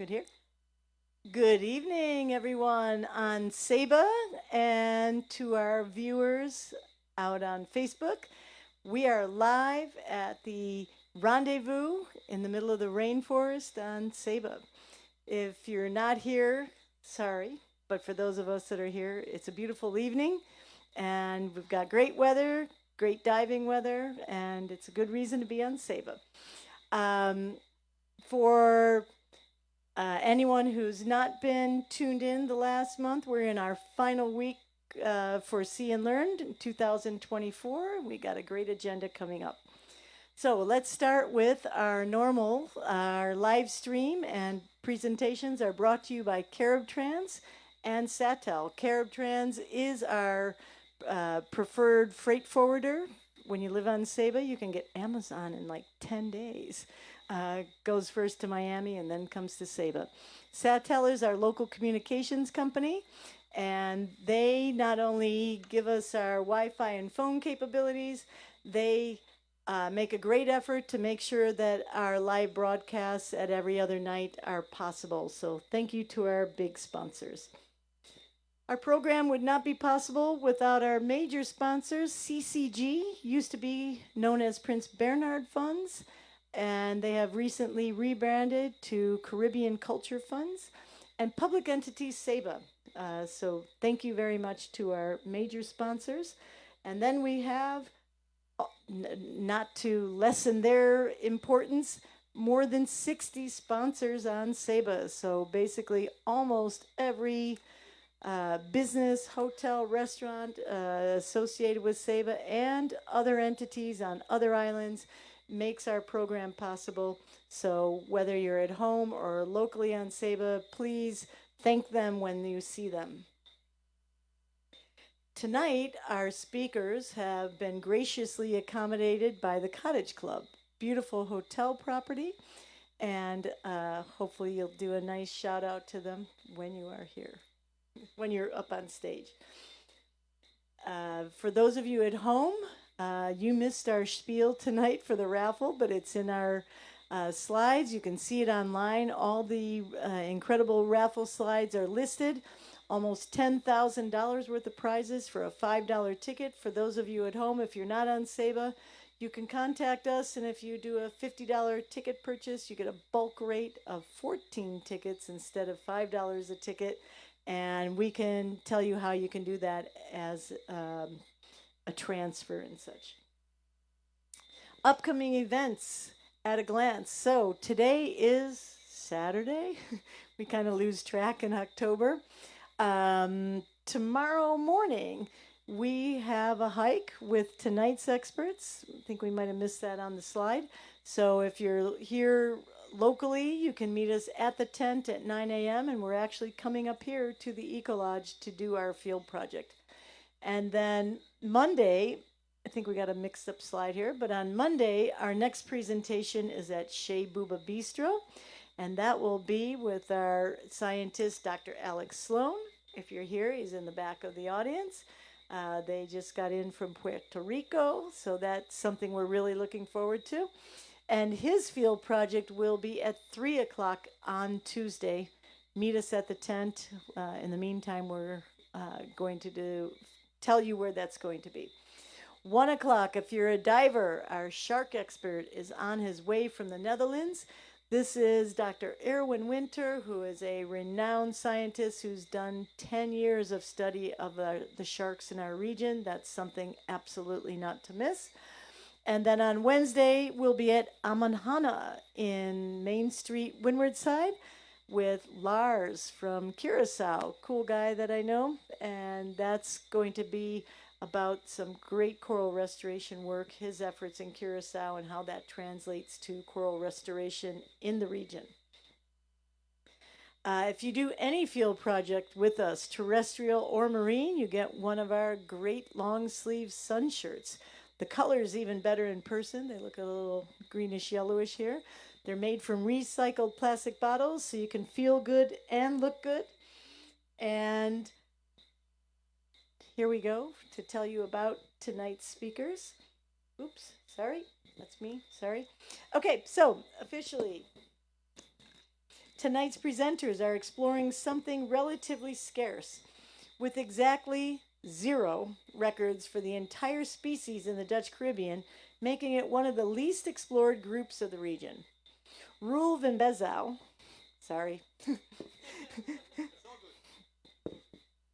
Good here. Good evening, everyone on Saba, and to our viewers out on Facebook. We are live at the rendezvous in the middle of the rainforest on Saba. If you're not here, sorry, but for those of us that are here, it's a beautiful evening, and we've got great weather, great diving weather, and it's a good reason to be on Saba. Um, for anyone who's not been tuned in the last month, we're in our final week for See and Learn in 2024. We got a great agenda coming up. So let's start with our live stream and presentations are brought to you by Carib Trans and Satel. Carib Trans is our preferred freight forwarder. When you live on Saba, you can get Amazon in like 10 days. Goes first to Miami and then comes to Saba. Satel is our local communications company, and they not only give us our Wi-Fi and phone capabilities, they make a great effort to make sure that our live broadcasts at every other night are possible. So thank you to our big sponsors. Our program would not be possible without our major sponsors. CCG used to be known as Prince Bernhard Funds, and they have recently rebranded to Caribbean Culture Funds and Public Entity Saba. So thank you very much to our major sponsors. And then we have, not to lessen their importance, more than 60 sponsors on Saba. So basically, almost every business, hotel, restaurant associated with Saba and other entities on other islands makes our program possible. So whether you're at home or locally on Saba, please thank them when you see them. Tonight, our speakers have been graciously accommodated by the Cottage Club, beautiful hotel property, and hopefully you'll do a nice shout out to them when you are here, when you're up on stage. For those of you at home, you missed our spiel tonight for the raffle, but it's in our slides. You can see it online. All the incredible raffle slides are listed. Almost $10,000 worth of prizes for a $5 ticket. For those of you at home, if you're not on Saba, you can contact us, and if you do a $50 ticket purchase, you get a bulk rate of 14 tickets instead of $5 a ticket, and we can tell you how you can do that as a transfer and such. Upcoming events at a glance. So today is Saturday. We kind of lose track in October. Tomorrow morning, we have a hike with tonight's experts. I think we might have missed that on the slide. So if you're here locally, you can meet us at the tent at 9 a.m. And we're actually coming up here to the Eco Lodge to do our field project. And then Monday, I think we got a mixed up slide here, but on Monday, our next presentation is at Shea Booba Bistro, and that will be with our scientist, Dr. Alex Sloan. If you're here, he's in the back of the audience. They just got in from Puerto Rico, so that's something we're really looking forward to. And his field project will be at 3 o'clock on Tuesday. Meet us at the tent. In the meantime, we're going to tell you where that's going to be. 1 o'clock, if you're a diver, our shark expert is on his way from the Netherlands. This is Dr. Erwin Winter, who is a renowned scientist who's done 10 years of study of the sharks in our region. That's something absolutely not to miss. And then on Wednesday, we'll be at Amanhana in Main Street, Windward Side, with Lars from Curacao, cool guy that I know. And that's going to be about some great coral restoration work, his efforts in Curacao, and how that translates to coral restoration in the region. If you do any field project with us, terrestrial or marine, you get one of our great long sleeve sun shirts. The color is even better in person. They look a little greenish yellowish here. They're made from recycled plastic bottles, so you can feel good and look good. And here we go to tell you about tonight's speakers. Oops, sorry, that's me, sorry. Okay, so officially, Tonight's presenters are exploring something relatively scarce, with exactly 0 records for the entire species in the Dutch Caribbean, making it one of the least explored groups of the region. Roel van Bezouw, sorry,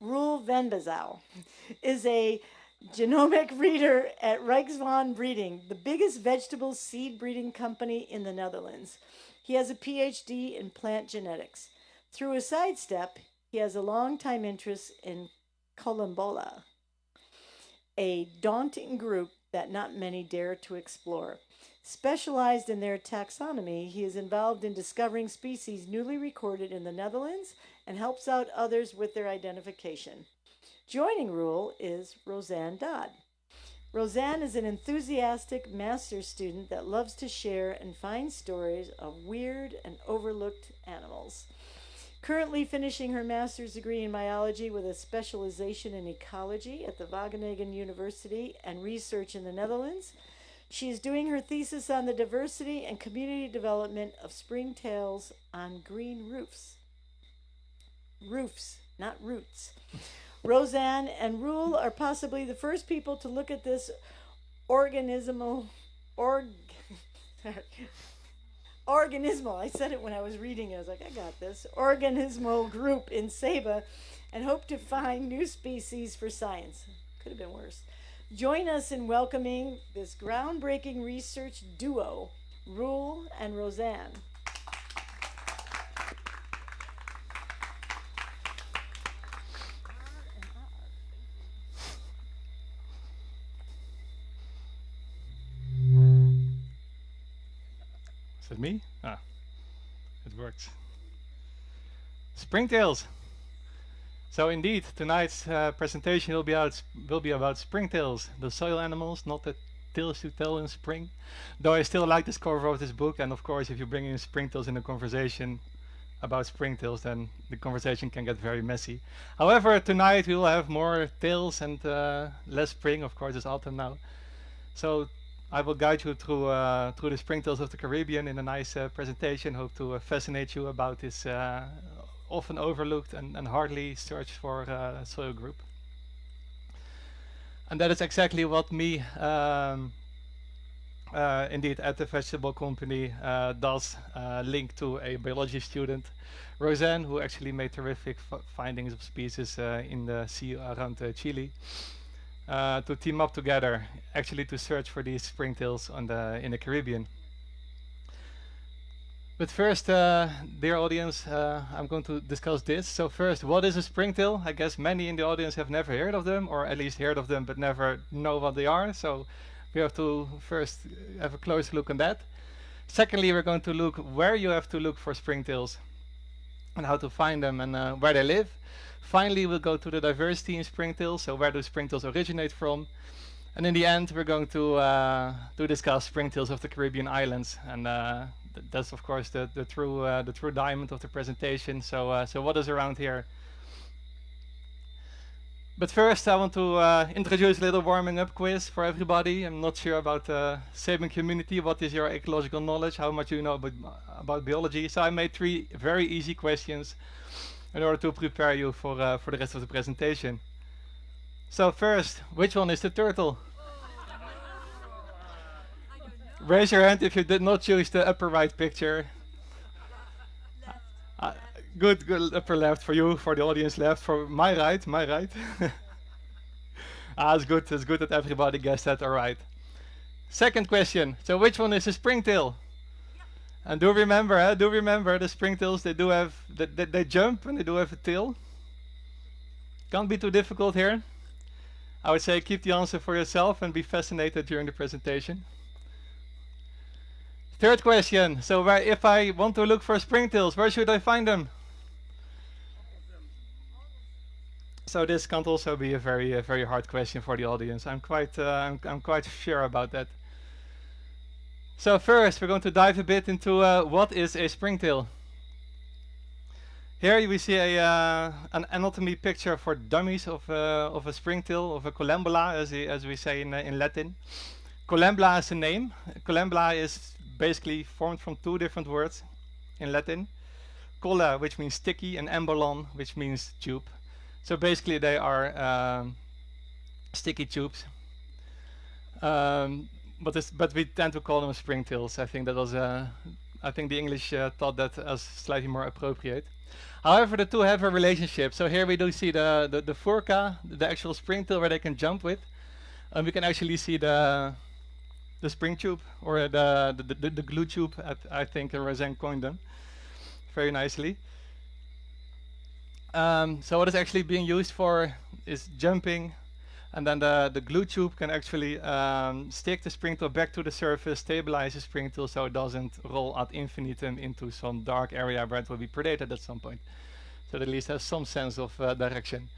Roel van Bezouw is a genomic breeder at Rijkswaan Breeding, the biggest vegetable seed breeding company in the Netherlands. He has a PhD in plant genetics. Through a sidestep, he has a long-time interest in Columbola, a daunting group that not many dare to explore. Specialized in their taxonomy, he is involved in discovering species newly recorded in the Netherlands and helps out others with their identification. Joining Roel is Rosanne Dodde. Rosanne is an enthusiastic master's student that loves to share and find stories of weird and overlooked animals. Currently finishing her master's degree in biology with a specialization in ecology at the Wageningen University and research in the Netherlands, she is doing her thesis on the diversity and community development of springtails on green roofs. Roofs, not roots. Rosanne and Roel are possibly the first people to look at this organismal organismal. I said it when I was reading it. I was like, I got this. Organismal group in Saba and hope to find new species for science. Could have been worse. Join us in welcoming this groundbreaking research duo, Roel and Rosanne. Is it me? Ah, it works. Springtales. So indeed, tonight's presentation will be about springtails, the soil animals, not the tales to tell in spring. Though I still like this cover of this book, and of course, if you bring in springtails in a conversation about springtails, then the conversation can get very messy. However, tonight we will have more tales and less spring. Of course, it's autumn now. So I will guide you through the springtails of the Caribbean in a nice presentation. Hope to fascinate you about this often overlooked and hardly searched for soil group. And that is exactly what me, indeed, at the vegetable company does link to a biology student, Rosanne, who actually made terrific findings of species in the sea around Chile. To team up together, actually to search for these springtails in the Caribbean. But first, dear audience, I'm going to discuss this. So first, what is a springtail? I guess many in the audience have never heard of them, or at least heard of them, but never know what they are. So we have to first have a close look on that. Secondly, we're going to look where you have to look for springtails and how to find them and where they live. Finally, we'll go to the diversity in springtails, so where do springtails originate from? And in the end, we're going to discuss springtails of the Caribbean islands, and that's of course the true diamond of the presentation. So what is around here? But first, I want to introduce a little warming up quiz for everybody. I'm not sure about the Saban community. What is your ecological knowledge? How much you know about biology? So I made 3 very easy questions in order to prepare you for the rest of the presentation. So first, which one is the turtle? Raise your hand if you did not choose the upper right picture. Good upper left for you, for the audience left, for my right. It's good that everybody guessed that all right. Second question, so which one is a springtail? And do remember the springtails, they jump and they do have a tail. Can't be too difficult here. I would say keep the answer for yourself and be fascinated during the presentation. Third question, so if I want to look for springtails, where should I find them? So this can't also be a very hard question for the audience. I'm quite sure about that. So first, we're going to dive a bit into what is a springtail. Here we see an anatomy picture for dummies of a springtail, of a collembola, as we say in Latin. Collembola is a name. Collembola is basically formed from 2 different words in Latin. colla, which means sticky, and embolon, which means tube. So basically, they are sticky tubes. But we tend to call them springtails. I think that was I think the English thought that as slightly more appropriate. However, the two have a relationship. So here we do see the furca, the actual springtail where they can jump with, and we can actually see the spring tube or the glue tube. I think Rosanne coined them very nicely. So what is actually being used for is jumping, and then the glue tube can actually stick the springtail back to the surface, stabilize the springtail so it doesn't roll ad infinitum into some dark area where it will be predated at some point. So it at least has some sense of direction.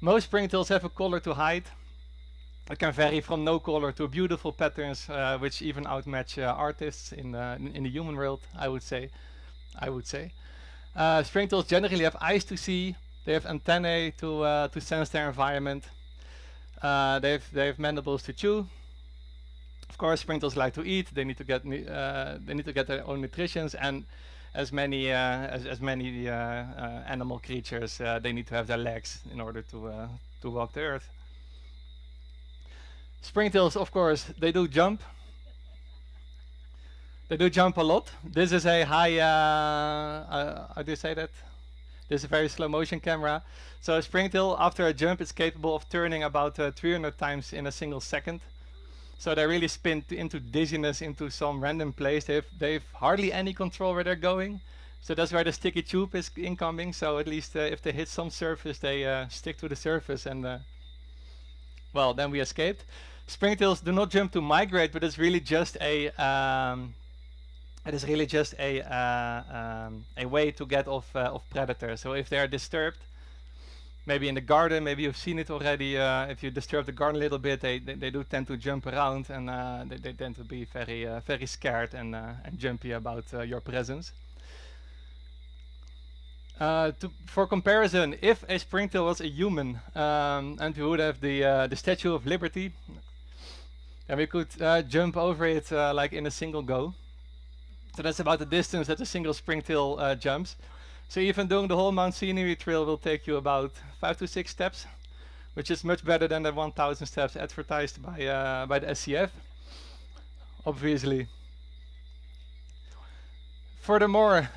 Most springtails have a color to hide. It can vary from no color to beautiful patterns, which even outmatch artists in the human world, I would say. Springtails generally have eyes to see. They have antennae to sense their environment. They have mandibles to chew. Of course, springtails like to eat. They need to get their own nutrition, and as many animal creatures, they need to have their legs in order to walk the earth. Springtails, of course, they do jump. They do jump a lot. This is a high, how do you say that? This is a very slow motion camera. So a springtail, after a jump, is capable of turning about 300 times in a single second. So they really spin into dizziness into some random place. They've hardly any control where they're going. So that's where the sticky tube is incoming. So at least if they hit some surface, they stick to the surface, and well, then we escaped. Springtails do not jump to migrate, but it's really just a way to get off predators. So if they are disturbed, maybe in the garden, maybe you've seen it already. If you disturb the garden a little bit, they do tend to jump around, and they tend to be very scared and jumpy about your presence. For comparison, if a springtail was a human and we would have the Statue of Liberty, and we could jump over it like in a single go. So that's about the distance that a single springtail jumps. So even doing the whole Mount Scenery Trail will take you about 5 to 6 steps, which is much better than the 1,000 steps advertised by the SCF, obviously. Furthermore,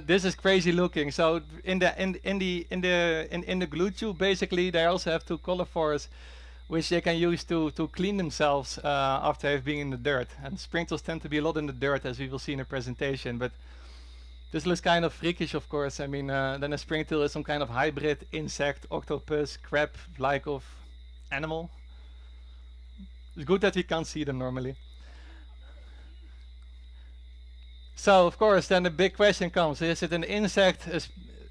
this is crazy looking. So in the glue tube, basically, they also have two coliphores, which they can use to clean themselves after they've been in the dirt. And springtails tend to be a lot in the dirt, as we will see in the presentation. But this looks kind of freakish, of course. I mean, then a springtail is some kind of hybrid insect, octopus, crab-like of animal. It's good that we can't see them normally. So, of course, then the big question comes: is it an insect?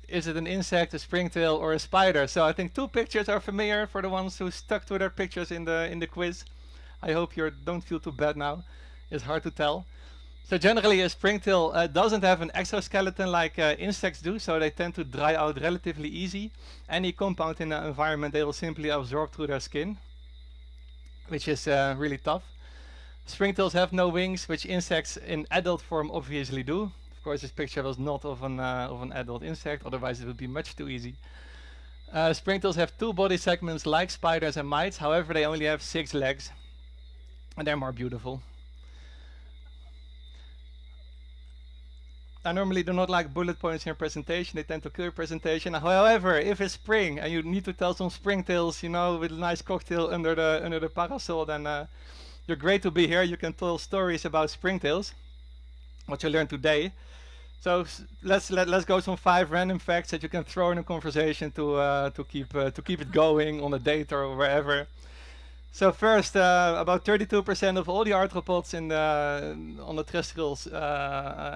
Is it an insect, a springtail, or a spider? So I think two pictures are familiar for the ones who stuck to their pictures in the quiz. I hope you don't feel too bad now. It's hard to tell. So generally, a springtail doesn't have an exoskeleton like insects do, so they tend to dry out relatively easy. Any compound in the environment they will simply absorb through their skin, which is really tough. Springtails have no wings, which insects in adult form obviously do. Of course, this picture was not of an adult insect, otherwise it would be much too easy. Springtails have two body segments like spiders and mites, however they only have 6 legs, and they're more beautiful. I normally do not like bullet points in your presentation, they tend to kill your presentation. However, if it's spring and you need to tell some springtails, you know, with a nice cocktail under the parasol, then you're great to be here. You can tell stories about springtails, what you learned today. So let's go some 5 random facts that you can throw in a conversation to keep it going on a date or wherever. So first, about 32% of all the arthropods on the terrestrial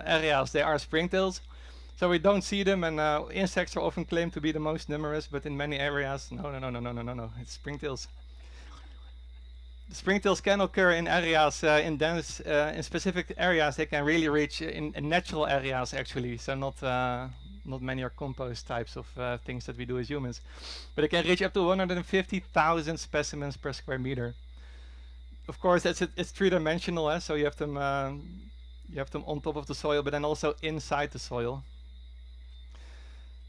areas, they are springtails. So we don't see them, and insects are often claimed to be the most numerous, but in many areas, no, it's springtails. Springtails can occur in areas, in specific areas. They can really reach in natural areas actually. So not many are compost types of things that we do as humans, but it can reach up to 150,000 specimens per square meter. Of course, it's 3-dimensional, so you have them on top of the soil, but then also inside the soil.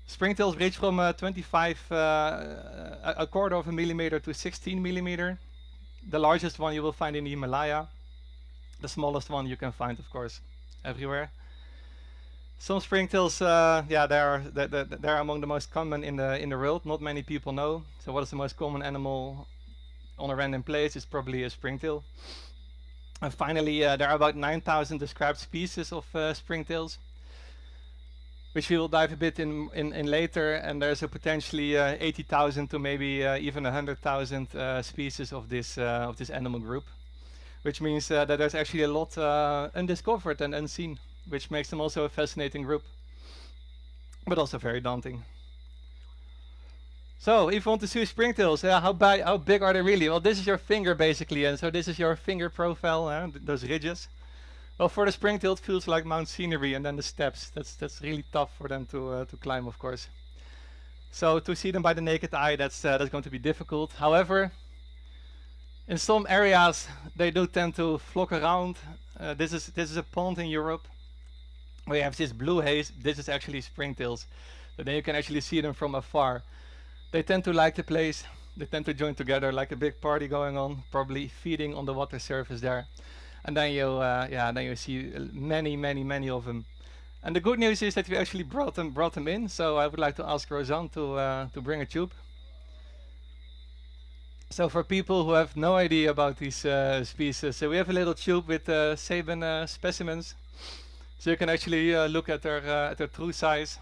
Springtails range from 25, a quarter of a millimeter to 16 millimeter. The largest one you will find in the Himalaya. The smallest one you can find, of course, everywhere. Some springtails, yeah, they're among the most common in the world. Not many people know. So, what is the most common animal on a random place? It's probably a springtail. And finally, there are about 9,000 described species of springtails, which we will dive a bit in later. And there's a potentially 80,000 to maybe even 100,000 species of this animal group, which means that there's actually a lot undiscovered and unseen, which makes them also a fascinating group, but also very daunting. So, if you want to see springtails, how big are they really? Well, this is your finger basically, and so this is your finger profile, those ridges. Well, for the springtail, it feels like Mount Scenery, and then the steps. That's really tough for them to climb, of course. So to see them by the naked eye, that's going to be difficult. However, in some areas, they do tend to flock around. This is a pond in Europe where you have this blue haze. This is actually springtails. So then you can actually see them from afar. They tend to like the place. They tend to join together like a big party going on, probably feeding on the water surface there. And then you see many of them. And the good news is that we actually brought them in. So I would like to ask Rosanne to bring a tube. So for people who have no idea about these species, so we have a little tube with Saban specimens. So you can actually look at their true size.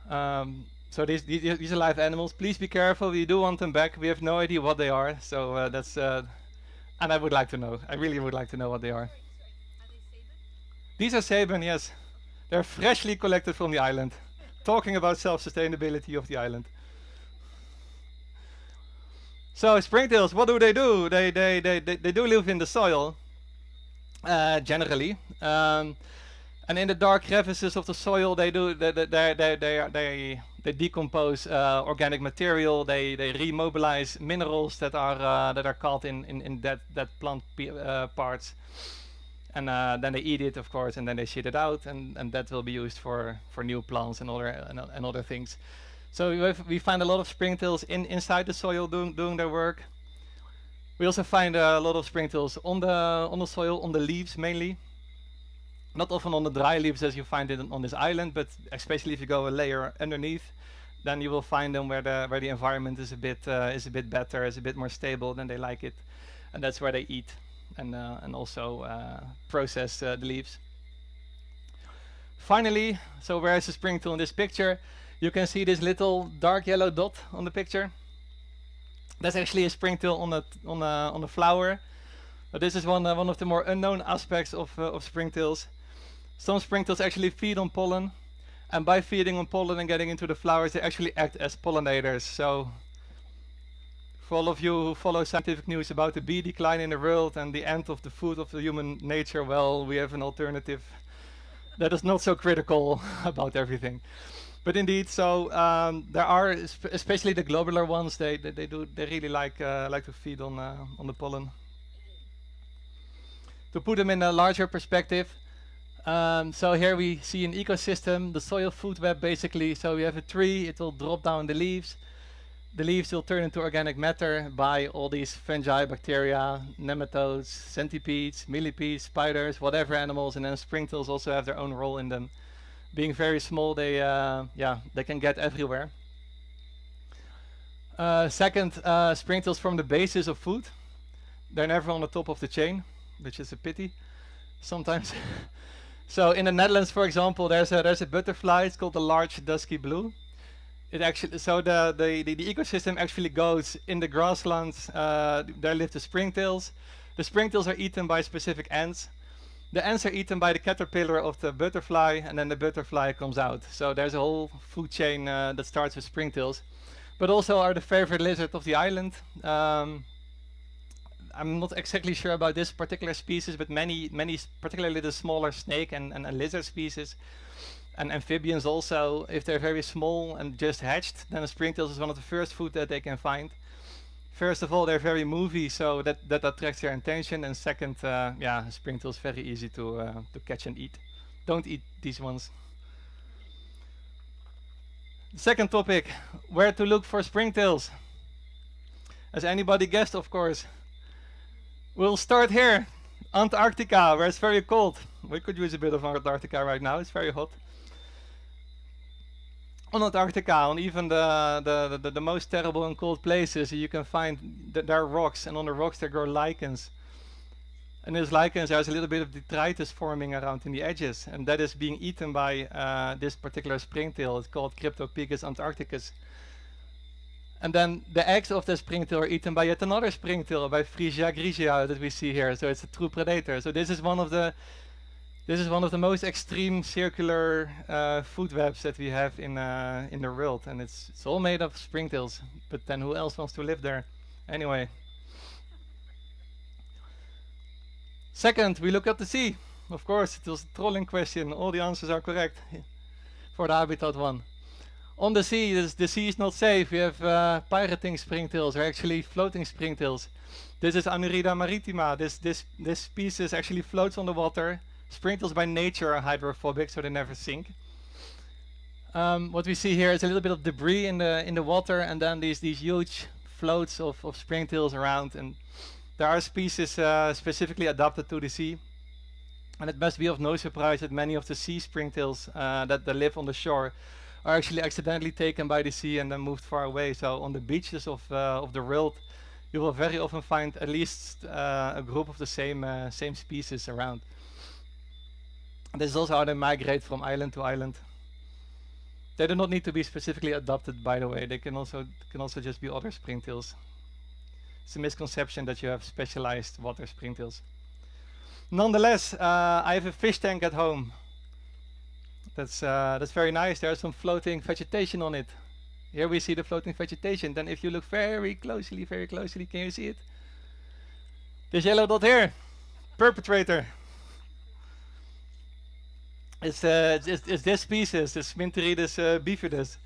So these are live animals. Please be careful. We do want them back. We have no idea what they are. So that's and I would like to know. I really would like to know what they are. These are Saban, yes. They're freshly collected from the island. Talking about self-sustainability of the island. So springtails, what do? They do live in the soil, generally. And in the dark crevices of the soil, they decompose organic material. They remobilize minerals that are caught in that plant parts, and then they eat it, of course, and then they shit it out, and that will be used for new plants and other things. So we find a lot of springtails inside the soil doing their work. We also find a lot of springtails on the soil, on the leaves mainly. Not often on the dry leaves as you find it on this island, but especially if you go a layer underneath, then you will find them where the environment is a bit better, is a bit more stable, then they like it, and that's where they eat and also process the leaves. Finally, so where is the springtail in this picture? You can see this little dark yellow dot on the picture. That's actually a springtail on a flower. This is one of the more unknown aspects of springtails. Some springtails actually feed on pollen, and by feeding on pollen and getting into the flowers, they actually act as pollinators. So, for all of you who follow scientific news about the bee decline in the world and the end of the food of the human nature, well, we have an alternative that is not so critical about everything. But indeed, so there are, especially the globular ones, they really like to feed on the pollen. To put them in a larger perspective, so here we see an ecosystem, the soil food web basically. So we have a tree, it will drop down the leaves. The leaves will turn into organic matter by all these fungi, bacteria, nematodes, centipedes, millipedes, spiders, whatever animals, and then springtails also have their own role in them. Being very small, they can get everywhere. Second, springtails form the basis of food. They're never on the top of the chain, which is a pity sometimes. So in the Netherlands, for example, there's a butterfly. It's called the large dusky blue. It actually, so the ecosystem actually goes in the grasslands. There live the springtails. The springtails are eaten by specific ants. The ants are eaten by the caterpillar of the butterfly, and then the butterfly comes out. So there's a whole food chain that starts with springtails, but also are the favorite lizard of the island. I'm not exactly sure about this particular species, but many, particularly the smaller snake and lizard species, and amphibians also, if they're very small and just hatched, then a springtail is one of the first food that they can find. First of all, they're very movie, so that attracts their attention, and second, springtail is very easy to catch and eat. Don't eat these ones. Second topic, where to look for springtails. As anybody guessed, of course. We'll start here, Antarctica, where it's very cold. We could use a bit of Antarctica right now, it's very hot. On Antarctica, on even the most terrible and cold places, you can find there are rocks, and on the rocks there grow lichens. And those lichens, there's a little bit of detritus forming around in the edges, and that is being eaten by this particular springtail. It's called Cryptopegus antarcticus. And then the eggs of the springtail are eaten by yet another springtail, by Frisia grigia that we see here. So it's a true predator. So this is one of the most extreme circular food webs that we have in the world, and it's all made of springtails. But then who else wants to live there? Anyway. Second, we look at the sea. Of course, it was a trolling question. All the answers are correct for the habitat one. On the sea, the sea is not safe. We have pirating springtails, or actually floating springtails. This is Anurida maritima. This species actually floats on the water. Springtails by nature are hydrophobic, so they never sink. What we see here is a little bit of debris in the water, and then these huge floats of springtails around. And there are species specifically adapted to the sea. And it must be of no surprise that many of the sea springtails that live on the shore are actually accidentally taken by the sea and then moved far away. So on the beaches of the world, you will very often find at least a group of the same species around. And this is also how they migrate from island to island. They do not need to be specifically adopted, by the way. They can also just be other springtails. It's a misconception that you have specialized water springtails. Nonetheless, I have a fish tank at home. That's very nice. There's some floating vegetation on it. Here we see the floating vegetation. Then if you look very closely, can you see it? This yellow dot here, perpetrator. It's this species, this Minteridis bifidus.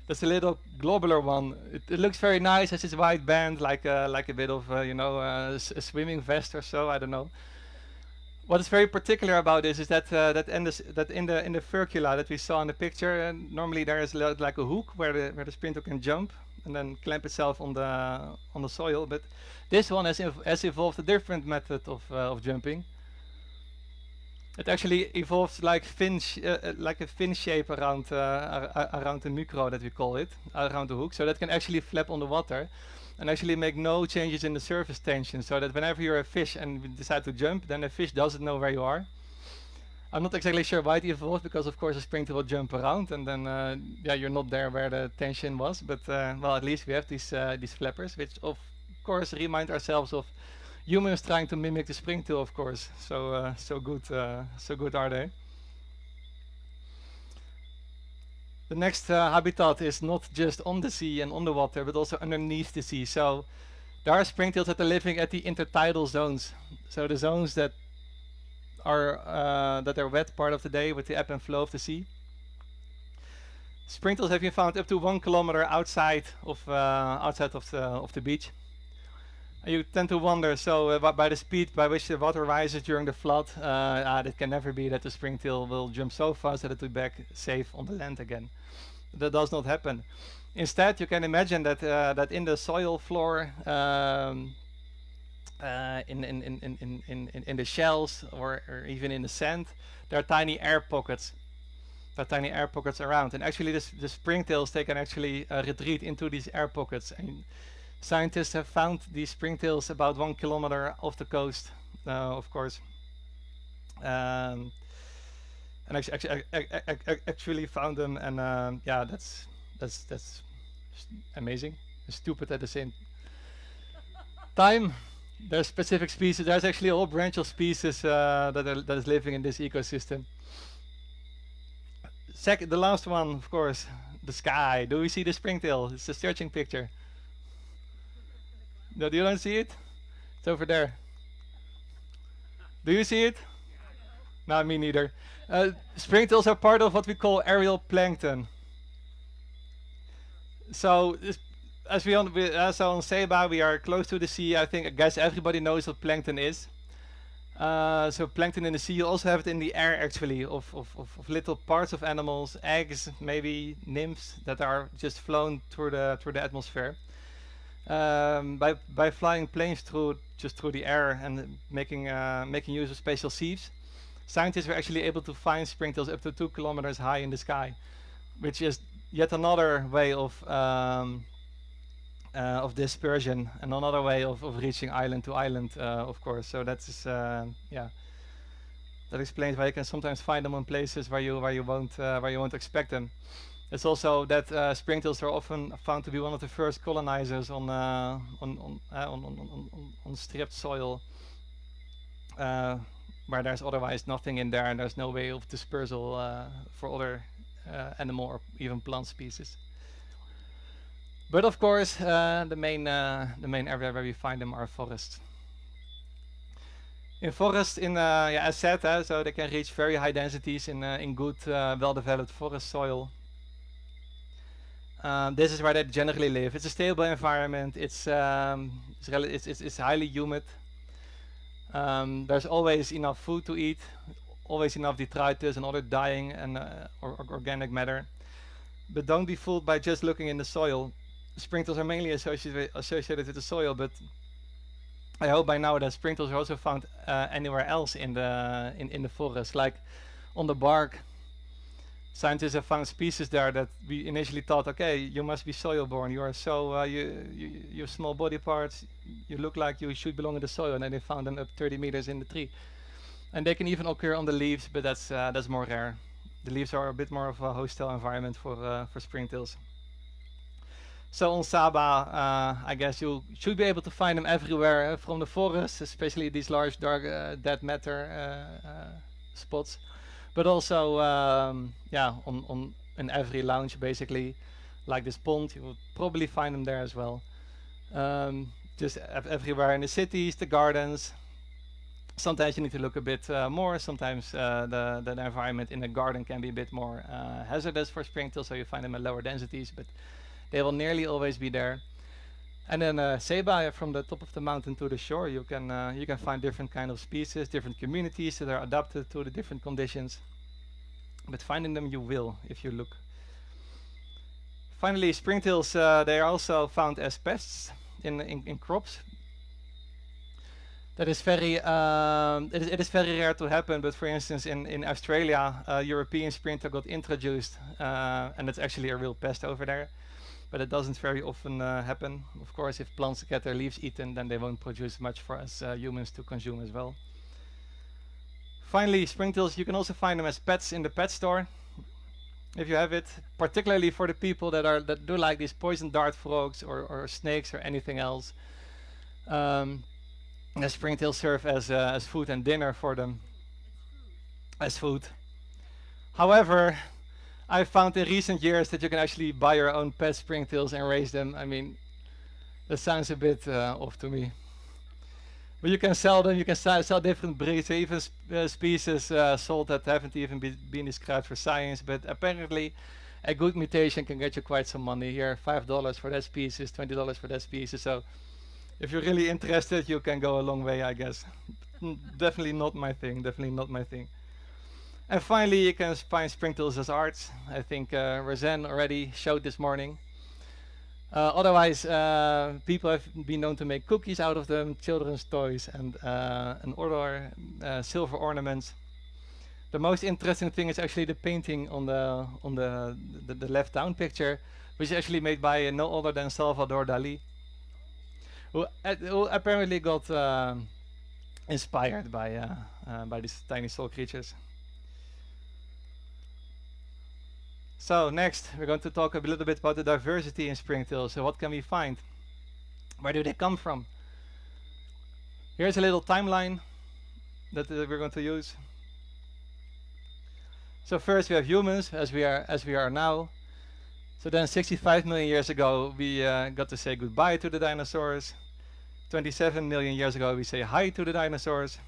That's a little globular one. It looks very nice, has this white band, like a bit of a swimming vest or so. I don't know. What is very particular about this is that in the furcula that we saw in the picture, normally there is like a hook where the sprinter can jump and then clamp itself on the soil. But this one has evolved a different method of jumping. It actually evolves like a fin shape around the mucro that we call it, around the hook, so that can actually flap on the water and actually make no changes in the surface tension, so that whenever you're a fish and you decide to jump, then the fish doesn't know where you are. I'm not exactly sure why it evolved, because of course a springtail will jump around and then you're not there where the tension was, but well, at least we have these flappers, which of course remind ourselves of humans trying to mimic the springtail, of course. So good are they. The next habitat is not just on the sea and on the water, but also underneath the sea. So there are springtails that are living at the intertidal zones. So the zones that are wet part of the day with the ebb and flow of the sea. Springtails have been found up to 1 kilometer outside of the beach. And you tend to wonder, so by the speed by which the water rises during the flood, it can never be that the springtail will jump so fast that it will be back safe on the land again. That does not happen. Instead, you can imagine that in the soil floor, in the shells or even in the sand, there are tiny air pockets. There are tiny air pockets around, and actually, the springtails, they can actually retreat into these air pockets. And scientists have found these springtails about 1 kilometer off the coast, of course. And actually found them, and yeah, that's amazing, stupid at the same time. There's specific species. There's actually a whole branch of species that is living in this ecosystem. The last one, of course, the sky. Do we see the springtail? It's a searching picture. No, you don't see it? It's over there. Do you see it? No, me neither. Springtails are part of what we call aerial plankton. So, as on Seba, we are close to the sea. I guess everybody knows what plankton is. So plankton in the sea, you also have it in the air actually, of little parts of animals, eggs, maybe nymphs that are just flown through the atmosphere. By flying planes through the air and making use of spatial sieves, scientists were actually able to find springtails up to 2 kilometers high in the sky, which is yet another way of dispersion and another way of reaching island to island, of course. So that's yeah, that explains why you can sometimes find them in places where you won't expect them. It's also that springtails are often found to be one of the first colonizers on stripped soil, where there's otherwise nothing in there and there's no way of dispersal for other animal or even plant species. But of course, the main area where we find them are forests. In forests, yeah, as said, so they can reach very high densities in good, well-developed forest soil. This is where they generally live. It's a stable environment. It's highly humid. There's always enough food to eat, always enough detritus and other dying and or organic matter. But don't be fooled by just looking in the soil. Springtails are mainly associated with the soil, but I hope by now that springtails are also found anywhere else in the forest, like on the bark. Scientists have found species there that we initially thought, okay, you must be soil-borne. You are so you have small body parts. You look like you should belong in the soil, and then they found them up 30 meters in the tree. And they can even occur on the leaves, but that's more rare. The leaves are a bit more of a hostile environment for springtails. So on Saba, I guess you should be able to find them everywhere from the forest, especially these large dark dead matter spots, but also yeah, on in every lounge basically, like this pond, you will probably find them there as well. Just everywhere in the cities, the gardens. Sometimes you need to look a bit more. Sometimes the environment in a garden can be a bit more hazardous for springtails, so you find them at lower densities, but they will nearly always be there. And then Seba, from the top of the mountain to the shore, you can find different kind of species, different communities that are adapted to the different conditions. But finding them you will if you look. Finally, springtails, they are also found as pests in crops. That is very it is very rare to happen, but for instance in Australia, European springtail got introduced, and it's actually a real pest over there. But it doesn't very often happen. Of course, if plants get their leaves eaten, then they won't produce much for us humans to consume as well. Finally, springtails, you can also find them as pets in the pet store, if you have it. Particularly for the people that do like these poison dart frogs or snakes or anything else. The springtails serve as food and dinner for them. As food. However, I found in recent years that you can actually buy your own pet springtails and raise them. I mean, that sounds a bit off to me. But you can sell them. You can sell different breeds, even species sold that haven't even been described for science. But apparently, a good mutation can get you quite some money. Here, $5 for that species, $20 for that species. So, if you're really interested, you can go a long way, I guess. Definitely not my thing. Definitely not my thing. And finally, you can find springtails as arts. I think Rosanne already showed this morning. Otherwise, people have been known to make cookies out of them, children's toys, and other silver ornaments. The most interesting thing is actually the painting on the left down picture, which is actually made by no other than Salvador Dali, who apparently got inspired by these tiny soul creatures. So next, we're going to talk a little bit about the diversity in springtails. So what can we find? Where do they come from? Here's a little timeline that we're going to use. So first we have humans, as we are now. So then 65 million years ago, we got to say goodbye to the dinosaurs. 27 million years ago, we say hi to the dinosaurs.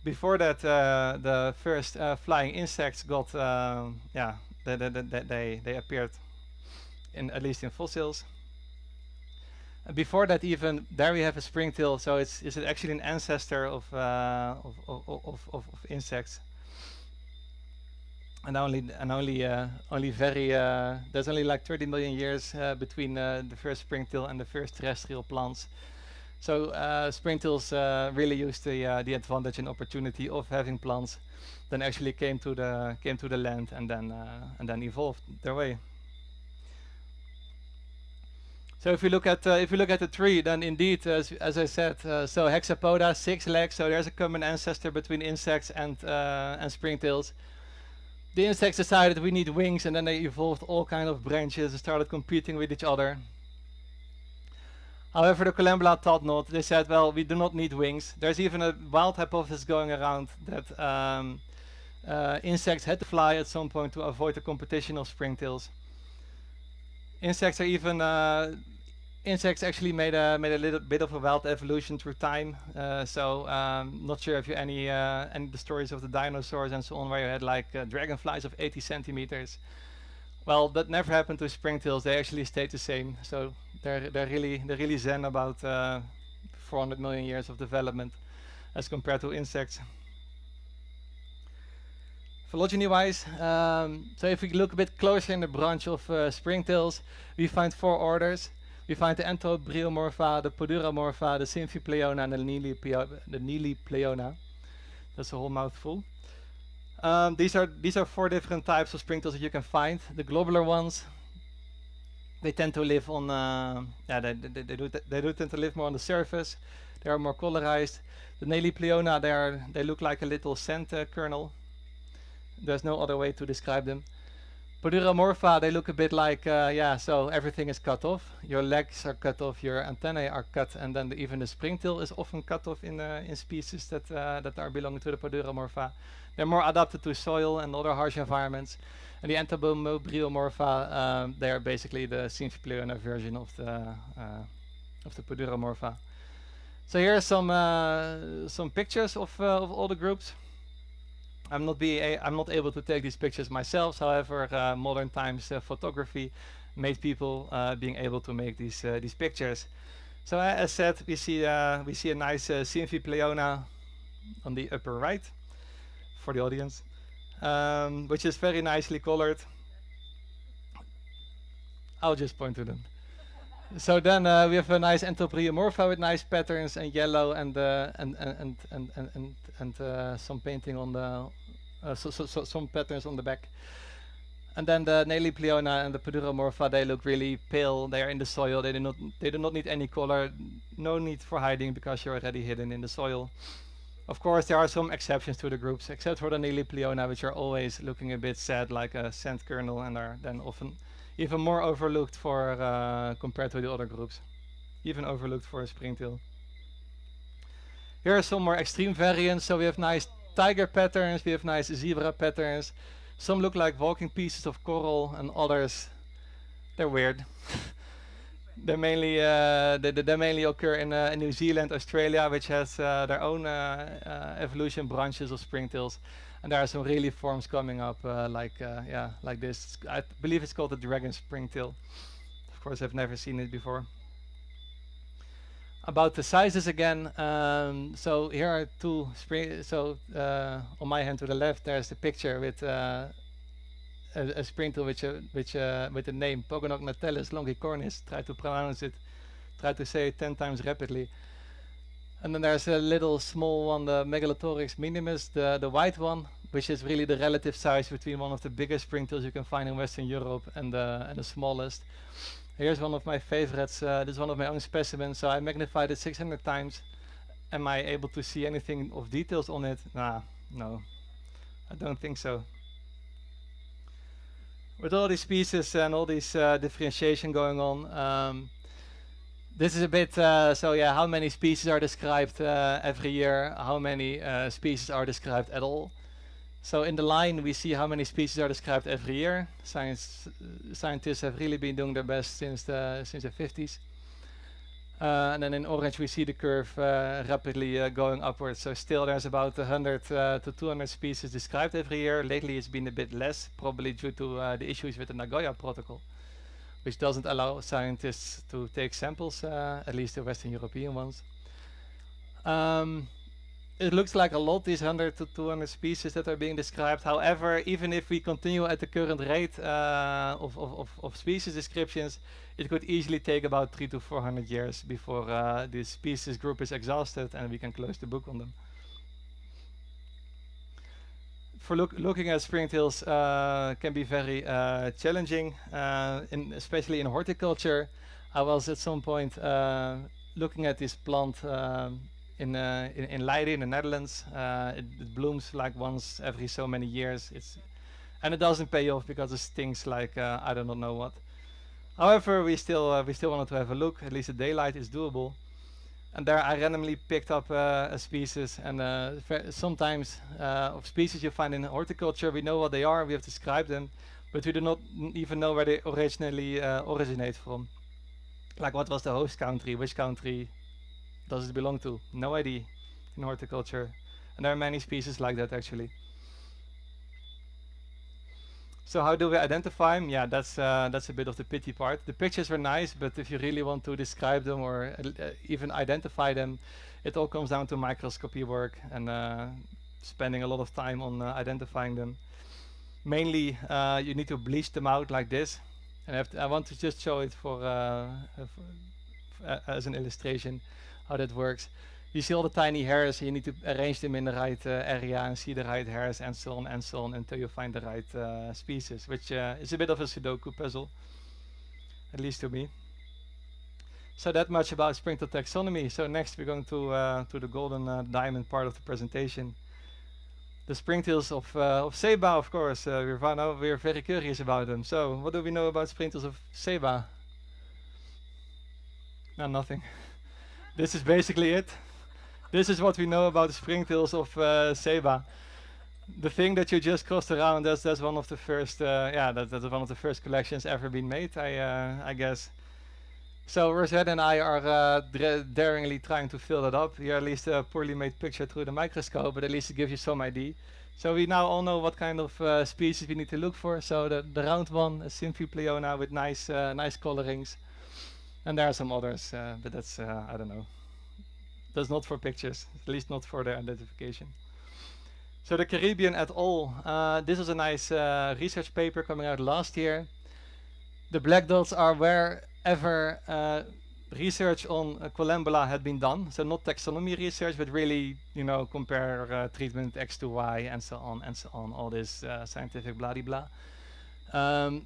Before that, the first flying insects got, yeah, they appeared, at least in fossils. Before that, even there we have a springtail. So is it actually an ancestor of insects? And only very there's only like 30 million years between the first springtail and the first terrestrial plants. So springtails really used the advantage and opportunity of having plants, then actually came to the land and then evolved their way. So if you look at the tree, then indeed, as I said, so hexapoda, 6 legs. So there's a common ancestor between insects and springtails. The insects decided we need wings, and then they evolved all kind of branches and started competing with each other. However, the Collembola thought not. They said, well, we do not need wings. There's even a wild hypothesis going around that insects had to fly at some point to avoid the competition of springtails. Insects are even insects actually made a little bit of a wild evolution through time. Not sure if you any of the stories of the dinosaurs and so on, where you had like dragonflies of 80 centimeters. Well, that never happened to springtails. They actually stayed the same. So they're really zen about 400 million years of development as compared to insects. Phylogeny-wise, so if we look a bit closer in the branch of springtails, we find 4 orders. We find the Entomobryomorpha, the Poduramorpha, the Symphipleona, and the Nilipleona. That's a whole mouthful. These are 4 different types of springtails that you can find. The globular ones, they tend to live on, they do tend to live more on the surface. They are more colorized. The Nilipleona, they look like a little sand kernel. There's no other way to describe them. Poduramorpha, they look a bit like, so everything is cut off. Your legs are cut off, your antennae are cut, and then even the springtail is often cut off in species that are belonging to the Poduramorpha. They're more adapted to soil and other harsh environments. And the Entomobryomorpha, they are basically the Symphipleona version of the Poduramorpha. So here are some pictures of all the groups. I'm not able to take these pictures myself. However, modern times photography made people being able to make these pictures. So as said, we see a nice Symphipleona on the upper right for the audience, which is very nicely colored. I'll just point to them. So then we have a nice Entomobryomorpha with nice patterns and yellow and some painting on the some patterns on the back. And then the Nilipleona and the Poduramorpha, they look really pale. They are in the soil. They do not need any color. No need for hiding because you're already hidden in the soil. Of course, there are some exceptions to the groups, except for the Nilipleona, which are always looking a bit sad, like a sand kernel, and are then often even more overlooked for compared to the other groups, even overlooked for a springtail. Here are some more extreme variants. So we have nice tiger patterns, we have nice zebra patterns. Some look like walking pieces of coral, and others, they're weird. They mainly occur in New Zealand, Australia, which has their own evolution branches of springtails. And there are some really forms coming up like this. I believe it's called the dragon springtail. Of course, I've never seen it before. About the sizes again, so here are 2 on my hand to the left, there's the picture with a springtail with the name Pogonognatellus longicornis. Try to pronounce it, try to say it 10 times rapidly. And then there's a little small one, the Megalotorix minimus, the white one, which is really the relative size between one of the biggest springtails you can find in Western Europe and the smallest. Here's one of my favorites. This is one of my own specimens. So I magnified it 600 times. Am I able to see anything of details on it? No, I don't think so. With all these species and all this differentiation going on, this is a bit, how many species are described every year? How many species are described at all? So in the line we see how many species are described every year. Scientists have really been doing their best since the 50s. And then in orange we see the curve rapidly going upwards. So still there's about 100 to 200 species described every year. Lately it's been a bit less, probably due to the issues with the Nagoya Protocol. which doesn't allow scientists to take samples, at least the Western European ones. Um, it looks like a lot, these 100 to 200 species that are being described. However, even if we continue at the current rate of species descriptions, it could easily take about 300 to 400 years before this species group is exhausted and we can close the book on them. For looking at springtails can be very challenging, especially in horticulture. I was at some point looking at this plant in Leiden, in the Netherlands. It blooms like once every so many years. And it doesn't pay off because it stinks like I don't know what. However, we still wanted to have a look. At least the daylight is doable. And there I randomly picked up a species, and sometimes of species you find in horticulture, we know what they are, we have described them, but we do not even know where they originally originate from. Like what was the host country, which country does it belong to? No idea in horticulture. And there are many species like that actually. So how do we identify them? Yeah, that's a bit of the pity part. The pictures were nice, but if you really want to describe them or even identify them, it all comes down to microscopy work and spending a lot of time on identifying them. Mainly, you need to bleach them out like this. And I want to just show it as an illustration how that works. You see all the tiny hairs, you need to arrange them in the right area and see the right hairs and so on until you find the right species, which is a bit of a Sudoku puzzle, at least to me. So that much about springtail taxonomy. So next we're going to the golden diamond part of the presentation. The springtails of Seba, of course. We're very curious about them. So what do we know about springtails of Seba? No, nothing. This is basically it. This is what we know about the springtails of Seba. The thing that you just crossed around, that's one of the first, that's one of the first collections ever been made, I guess. So Rosanne and I are daringly trying to fill that up. Here at least a poorly made picture through the microscope, but at least it gives you some idea. So we now all know what kind of species we need to look for. So the round one, a Symphipleona with nice colorings. And there are some others, but that's, I don't know. That's not for pictures, at least not for their identification. So the Caribbean et al. This is a nice research paper coming out last year. The black dots are wherever research on Collembola had been done. So not taxonomy research, but really, compare treatment X to Y and so on, all this scientific blah-de-blah.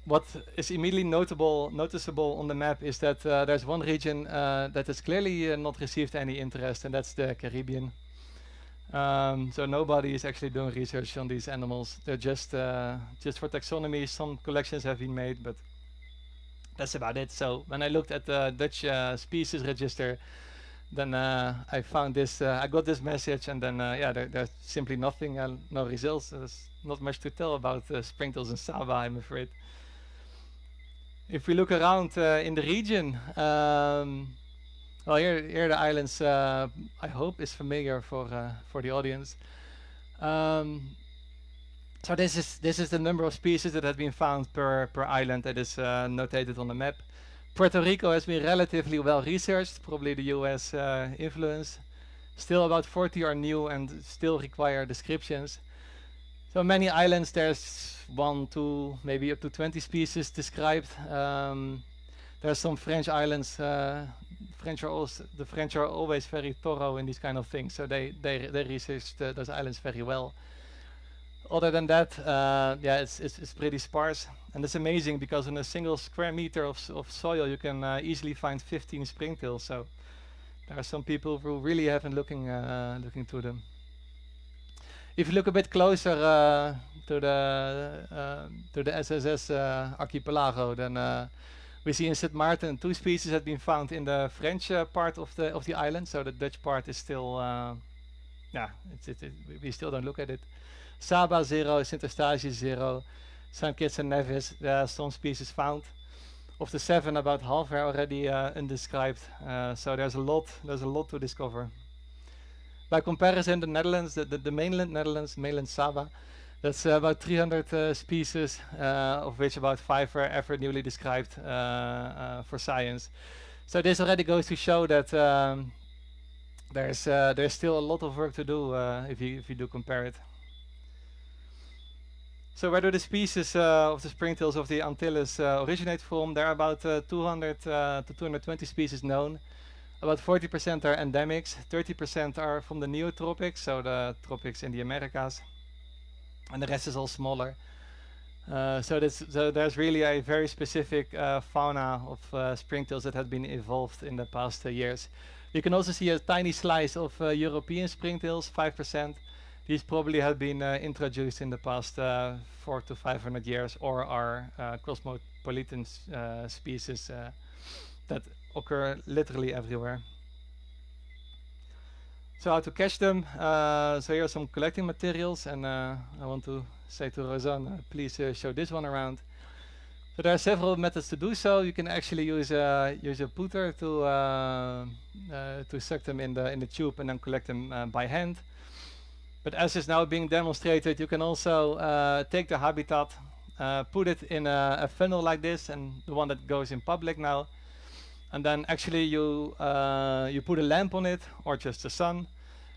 What is immediately noticeable on the map is that there's one region that has clearly not received any interest, and that's the Caribbean. So nobody is actually doing research on these animals. They're just for taxonomy. Some collections have been made, but that's about it. So when I looked at the Dutch species register, then I found this. I got this message, and then there's simply nothing, no results. There's not much to tell about springtails in Saba, I'm afraid. If we look around in the region, well, here the islands, I hope, is familiar for the audience. So this is the number of species that have been found per island that is notated on the map. Puerto Rico has been relatively well researched, probably the US influence. Still about 40 are new and still require descriptions. So many islands, there's 1, 2, maybe up to 20 species described. There's some French islands. The French are always very thorough in these kind of things, so they researched those islands very well. Other than that, it's pretty sparse, and it's amazing because in a single square meter of soil you can easily find 15 springtails. So there are some people who really haven't looking to them. If you look a bit closer to the SSS archipelago, then we see in St. Maarten 2 species have been found in the French part of the island. So the Dutch part is still, we still don't look at it. Saba 0, St. Eustatius 0, St. Kitts and Nevis, there are some species found. Of the 7, about half are already undescribed. So there's a lot to discover. By comparison, the Netherlands, the mainland Netherlands, mainland Saba, That's about 300 species, of which about 5 were ever newly described for science. So this already goes to show that there's still a lot of work to do if you do compare it. So where do the species of the springtails of the Antilles originate from? There are about 200 to 220 species known. About 40% are endemics, 30% are from the neotropics, so the tropics in the Americas, and the rest is all smaller. So there's really a very specific fauna of springtails that has been evolved in the past years. You can also see a tiny slice of European springtails, 5%. These probably have been introduced in the past 400 to 500 years, or are cosmopolitan species that occur literally everywhere. So how to catch them? So here are some collecting materials, and I want to say to Rosanne, please show this one around. So there are several methods to do so. You can actually use a putter to suck them in the tube and then collect them by hand. But as is now being demonstrated, you can also take the habitat, put it in a funnel like this, and the one that goes in public now. And then actually you put a lamp on it, or just the sun,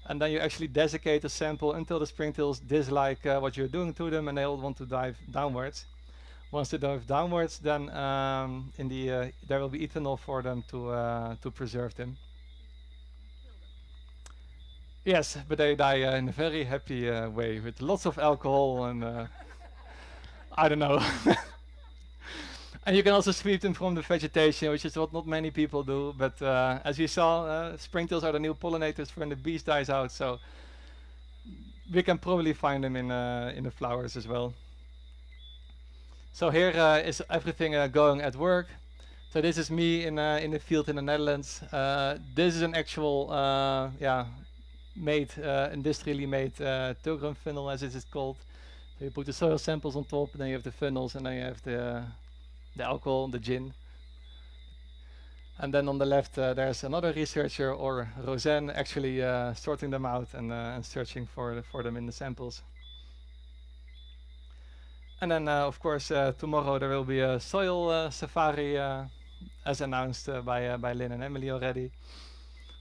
and then you actually desiccate the sample until the springtails dislike what you're doing to them, and they all want to dive downwards. Once they dive downwards, then there will be ethanol for them to preserve them. Yes, but they die in a very happy way with lots of alcohol and I don't know. And you can also sweep them from the vegetation, which is what not many people do. But as you saw, springtails are the new pollinators when the bees dies out. So we can probably find them in the flowers as well. So here is everything going at work. So this is me in the field in the Netherlands. This is an actual, industrially made Pilgrim funnel, as it is called. So you put the soil samples on top, and then you have the funnels, and then you have the alcohol, the gin. And then on the left, there's another researcher, or Rosanne, actually sorting them out and searching for them in the samples. And then, of course, tomorrow there will be a soil safari, as announced by Lynn and Emily already.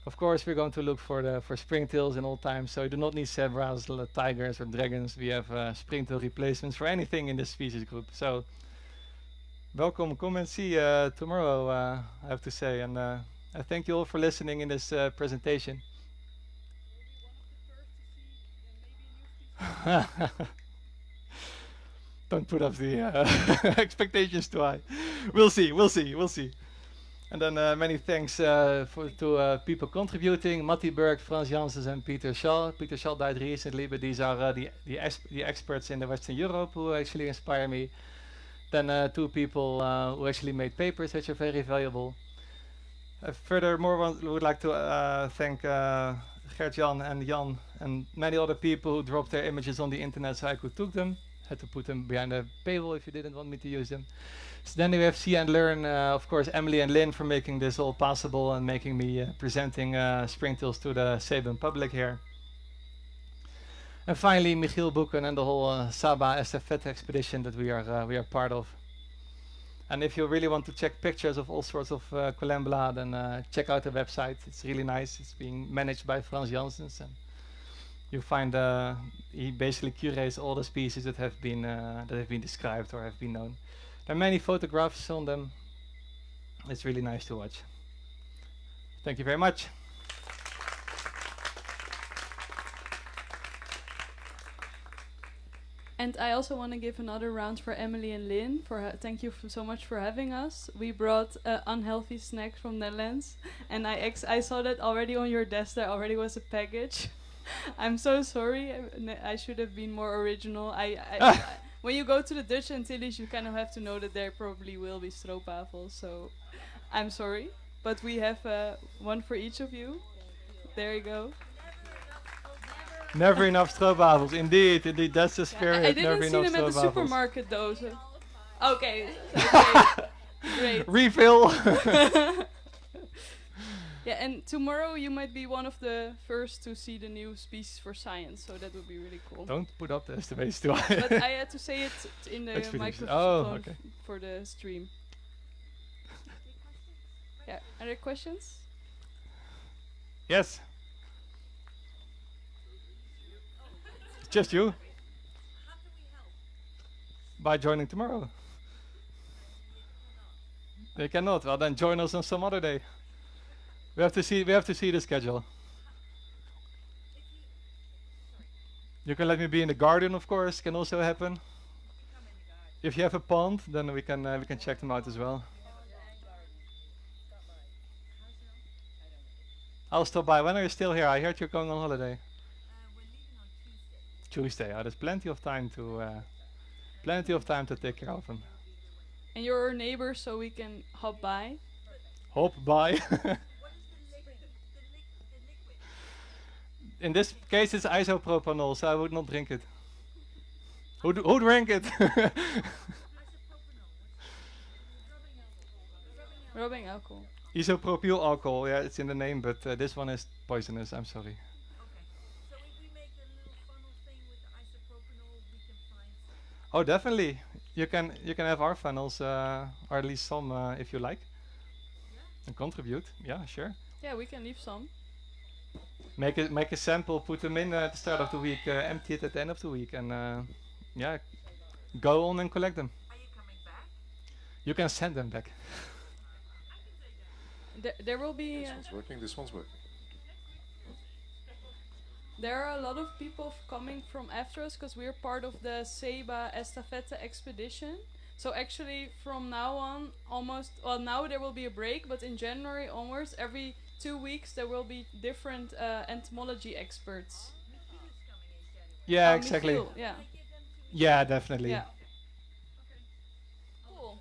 Of course, we're going to look for springtails in all times, so you do not need zebras, tigers, or dragons. We have springtail replacements for anything in this species group. So, welcome, come and see tomorrow, I have to say. And I thank you all for listening in this presentation. Don't put up the expectations too high. We'll see. And then many thanks to people contributing: Matti Berg, Frans Janssens, and Peter Schall. Peter Schall died recently, but these are the experts in the Western Europe who actually inspire me. Then 2 people who actually made papers which are very valuable. Furthermore, we would like to thank Gert-Jan and Jan and many other people who dropped their images on the internet so I could take them. Had to put them behind a paywall if you didn't want me to use them. So then we have See and Learn, of course, Emily and Lynn for making this all possible and making me presenting Springtales to the Sabin public here. And finally, Michiel Boeken and the whole Saba Estafette expedition that we are part of. And if you really want to check pictures of all sorts of Colemblad, then check out the website. It's really nice. It's being managed by Frans Janssens, and you find he basically curates all the species that have been described or have been known. There are many photographs on them. It's really nice to watch. Thank you very much. And I also want to give another round for Emily and Lynn. Thank you so much for having us. We brought unhealthy snacks from Netherlands, and I saw that already on your desk. There already was a package. I'm so sorry. I should have been more original. When you go to the Dutch Antilles, you kind of have to know that there probably will be stroopwafels. So I'm sorry, but we have one for each of you. There you go. Never enough stroopwafels. Indeed, that's the spirit. I didn't Never see enough them at the stroopwafels. supermarket though. So. Okay. Great. Refill. Yeah, and tomorrow you might be one of the first to see the new species for science, so that would be really cool. Don't put up the estimates too But high. I had to say it in the Expedition. microphone Oh, okay. for the stream. Yeah, other questions? Yes. It's just you. By joining tomorrow. They cannot. Well, then join us on some other day. We have to see. We have to see the schedule. You can let me be in the garden, of course. Can also happen. If you have a pond, then we can check them out as well. I'll stop by. When are you still here? I heard you're going on holiday. Tuesday. Oh, there's plenty of time to take care of them. And you're our neighbor, so we can hop by. Hop by. In this case, it's isopropanol, so I would not drink it. Who drank it? Rubbing alcohol. Isopropyl alcohol, yeah, it's in the name, but this one is poisonous. I'm sorry. Oh, definitely. You can have our funnels, or at least some, if you like, and contribute. Yeah, sure. Yeah, we can leave some. Make a sample, put them in at the start of the week, empty it at the end of the week, and yeah, go on and collect them. You can send them back. There will be. This one's working, this one's working. There are a lot of people coming from after us because we're part of the Seba Estafette expedition. So actually, from now on, now there will be a break, but in January onwards, every 2 weeks there will be different entomology experts. Yeah, Oh, exactly. Michiel, yeah. Yeah, definitely. Yeah. Cool.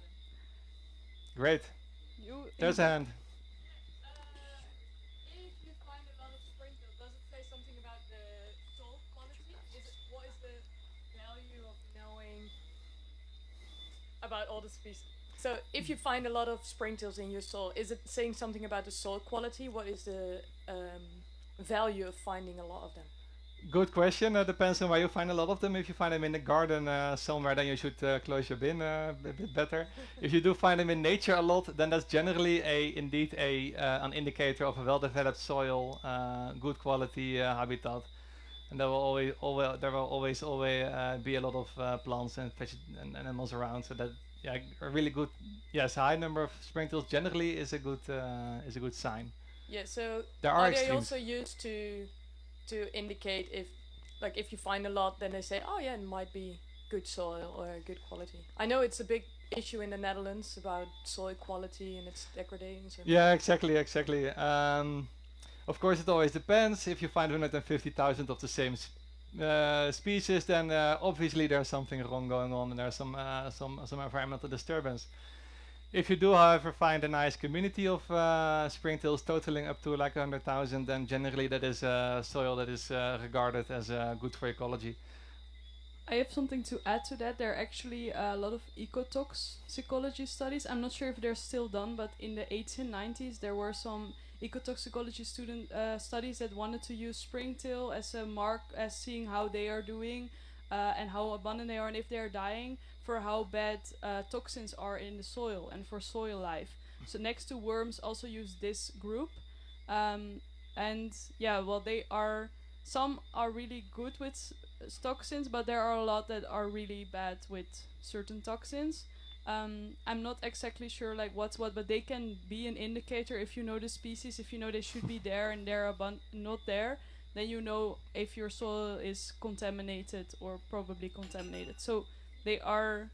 Great. There's a hand. If you find a lot of springtails, does it say something about the soil quality? What is the value of knowing about all the species? So if you find a lot of springtails in your soil, is it saying something about the soil quality? What is the value of finding a lot of them? Good question. Depends on where you find a lot of them. If you find them in the garden somewhere, then you should close your bin a bit better. If you do find them in nature a lot, then that's generally indeed an indicator of a well-developed soil, good quality habitat, and there will always be a lot of plants and animals around. So that a really good, yes, high number of springtails generally is a good sign. Yeah. So There are they extremes. also used to indicate if you find a lot, then they say, oh yeah, it might be good soil or good quality. I know it's a big issue in the Netherlands about soil quality and it's degrading. So Yeah, exactly. Of course, it always depends. If you find 150,000 of the same species, then obviously there's something wrong going on, and there's some environmental disturbance. If you do, however, find a nice community of springtails totaling up to like 100,000, then generally that is soil that is regarded as good for ecology. I have something to add to that. There are actually a lot of ecotoxicology studies. I'm not sure if they're still done, but in the 1890s there were some ecotoxicology studies that wanted to use springtail as a mark, as seeing how they are doing and how abundant they are, and if they are dying, for how bad toxins are in the soil and for soil life. So next to worms, also use this group, and yeah, well, some are really good with toxins, but there are a lot that are really bad with certain toxins. I'm not exactly sure like what's what, but they can be an indicator. If you know the species, if you know they should be there and they're not there, then you know if your soil is contaminated or probably contaminated. So they are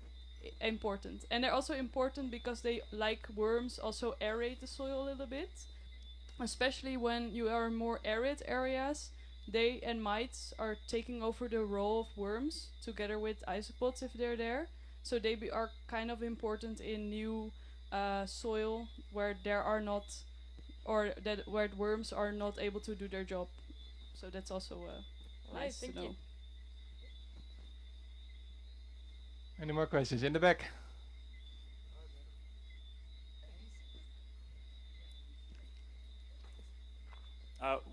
important, and they're also important because they, like worms, also aerate the soil a little bit, especially when you are in more arid areas. They and mites are taking over the role of worms together with isopods if they're there. So they are kind of important in new soil where there are not, or that where worms are not able to do their job. So that's also nice to thank know. you. Any more questions in the back?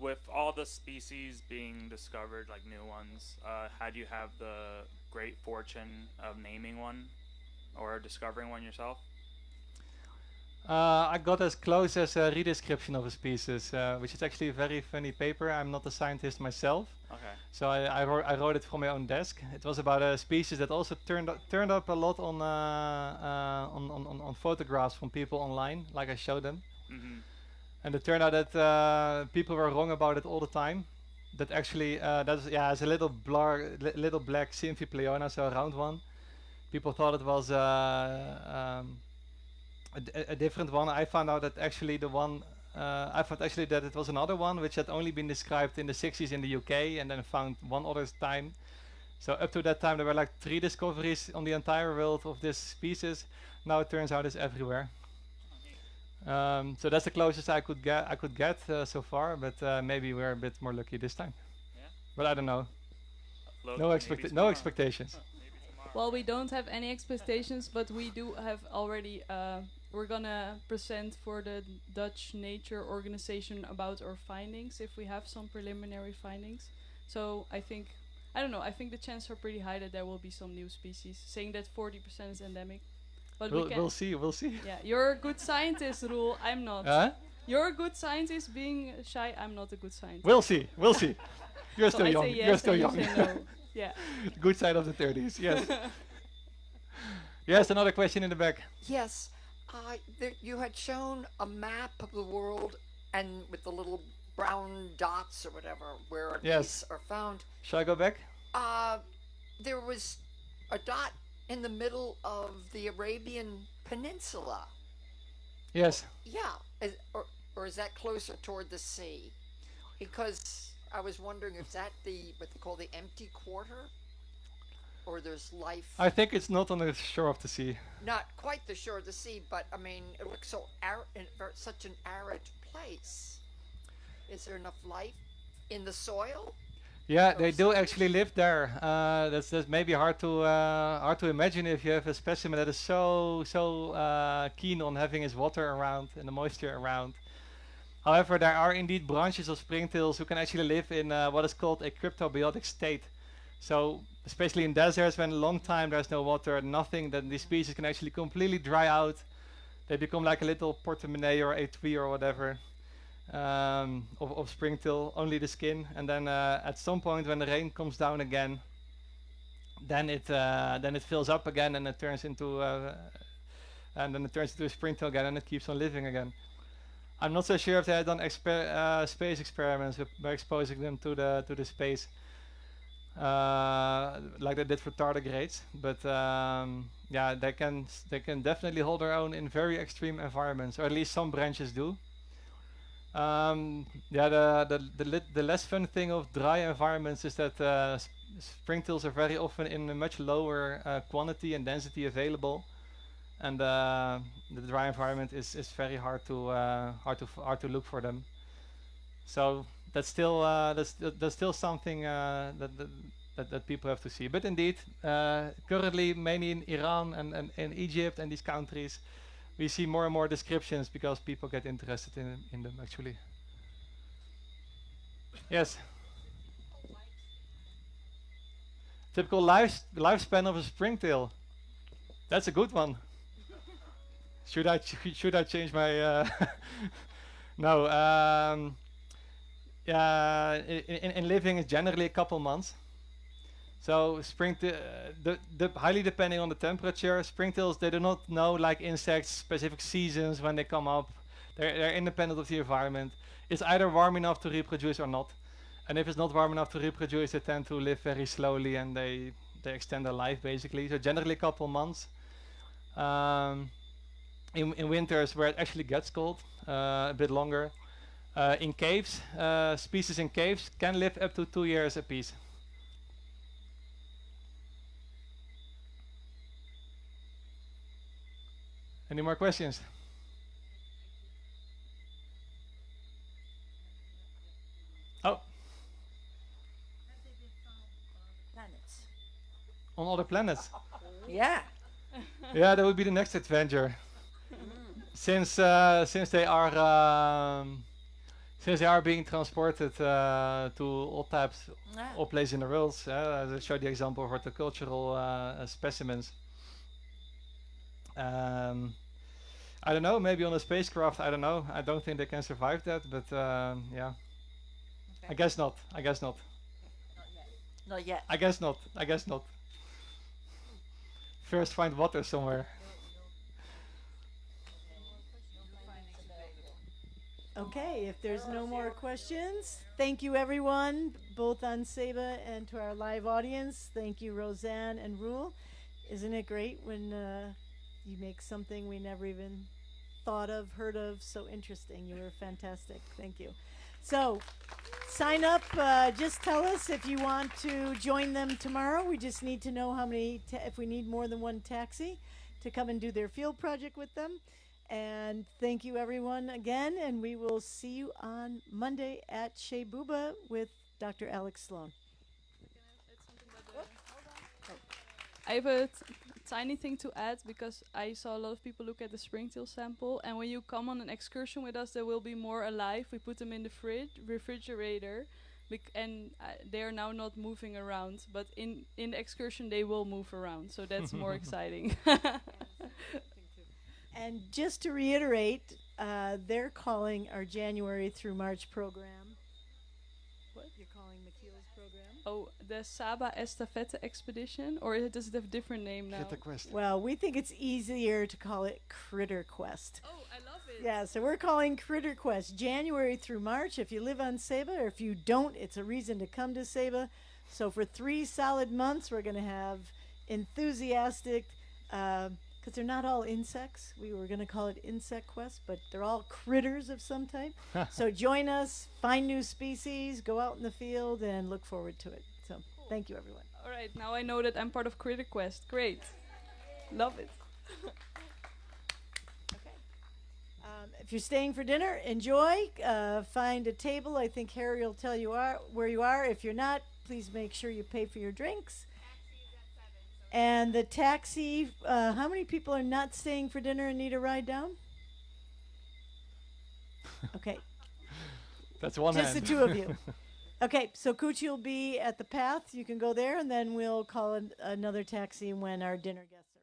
With all the species being discovered, like new ones, had you have the great fortune of naming one or discovering one yourself? I got as close as a redescription of a species, which is actually a very funny paper. I'm not a scientist myself, Okay. so I wrote it from my own desk. It was about a species that also turned up a lot on photographs from people online, like I showed them. Mm-hmm. And it turned out that people were wrong about it all the time. That actually, that's yeah, it's a little little black Symphipleona, so a round one. People thought it was a different one. I found out that actually the one I found actually that it was another one which had only been described in the 60s in the UK, and then found one other time. So up to that time there were like 3 discoveries on the entire world of this species. Now it turns out it's everywhere. So that's the closest I could get so far, but maybe we're a bit more lucky this time. Yeah. But I don't know. Look, No maybe no tomorrow. expectations. Huh, maybe tomorrow. Well, we don't have any expectations, but we do have already. We're gonna present for the Dutch Nature Organization about our findings if we have some preliminary findings. So I think, I don't know. I think the chances are pretty high that there will be some new species. Saying that 40% is endemic, but we can. We'll see. We'll see. Yeah, you're a good scientist, Roel. I'm not. Huh? You're a good scientist. Being shy, I'm not a good scientist. We'll see. We'll see. You're So still I young. say yes You're still and young. you say no. Yeah. Good side of the 30s. Yes. Yes. Another question in the back. Yes, you had shown a map of the world, and with the little brown dots or whatever where Yes. these are found. Shall I go back? There was a dot in the middle of the Arabian Peninsula. Yes. Yeah, or is that closer toward the sea? Because I was wondering if that what they call the empty quarter, or there's life. I think it's not on the shore of the sea. Not quite the shore of the sea, but I mean, it looks so such an arid place. Is there enough life in the soil? Yeah, they do actually live there. That's maybe hard to imagine if you have a specimen that is so keen on having his water around and the moisture around. However, there are indeed branches of springtails who can actually live in what is called a cryptobiotic state. So, especially in deserts when a long time there's no water, nothing, then these species can actually completely dry out. They become like a little portemonnee or a tree or whatever. Of springtail, only the skin, and then at some point when the rain comes down again, then it fills up again and it turns into a springtail again, and it keeps on living again. I'm not so sure if they had done space experiments by exposing them to the space, like they did for tardigrades, but yeah, they can definitely hold their own in very extreme environments, or at least some branches do. Yeah, the less fun thing of dry environments is that springtails are very often in a much lower quantity and density available, and the dry environment is very hard to look for them. So that's still something that people have to see. But indeed, currently mainly in Iran and in Egypt and these countries, we see more and more descriptions because people get interested in them actually. Yes. Typical lifespan of a springtail. That's a good one. Should I change my? No. Yeah. In living is generally a couple months. So the highly depending on the temperature, springtails, they do not know, like insects, specific seasons when they come up. They're independent of the environment. It's either warm enough to reproduce or not. And if it's not warm enough to reproduce, they tend to live very slowly and they extend their life basically. So generally a couple months. In winters where it actually gets cold, a bit longer. In caves, species in caves can live up to 2 years apiece. Any more questions? Oh, Planets. on other planets. Yeah. Yeah, that would be the next adventure. Since they are since they are being transported to all types, Ah. all places in the world, as I showed the example of horticultural specimens. Um, I don't know, maybe on a spacecraft, I don't know. I don't think they can survive that, but yeah. Okay. I guess not. I guess not. Not yet. I guess not. I guess not. First find water somewhere. Okay, if there's no more questions, thank you everyone, both on Seba and to our live audience. Thank you, Rosanne and Roel. Isn't it great when you make something we never even thought of, heard of, so interesting? You were fantastic. Thank you. So, sign up. Just tell us if you want to join them tomorrow. We just need to know how many, if we need more than one taxi to come and do their field project with them. And thank you, everyone, again. And we will see you on Monday at Shea Booba with Dr. Alex Sloan. I have a tiny thing to add because I saw a lot of people look at the Springtail sample, and when you come on an excursion with us, there will be more alive. We put them in the refrigerator, and they are now not moving around. But in the excursion, they will move around, so that's more exciting. And just to reiterate, they're calling our January through March program. What? You're calling Michiel's program? Oh, the Saba Estafette Expedition, or does it have a different name now? Get the question. Well, we think it's easier to call it Critter Quest. Oh, I love it. Yeah, so we're calling Critter Quest January through March. If you live on Saba, or if you don't, it's a reason to come to Saba. So for 3 solid months, we're going to have enthusiastic, because they're not all insects. We were going to call it Insect Quest, but they're all critters of some type. So join us, find new species, go out in the field, and look forward to it. So thank you, everyone. All right, now I know that I'm part of Critter Quest. Great. Love it. Okay. If you're staying for dinner, enjoy. Find a table. I think Harry will tell you where you are. If you're not, please make sure you pay for your drinks. And the taxi, how many people are not staying for dinner and need a ride down? Okay, That's one just hand. the two of you. Okay, so Coochie will be at the path. You can go there, and then we'll call another taxi when our dinner guests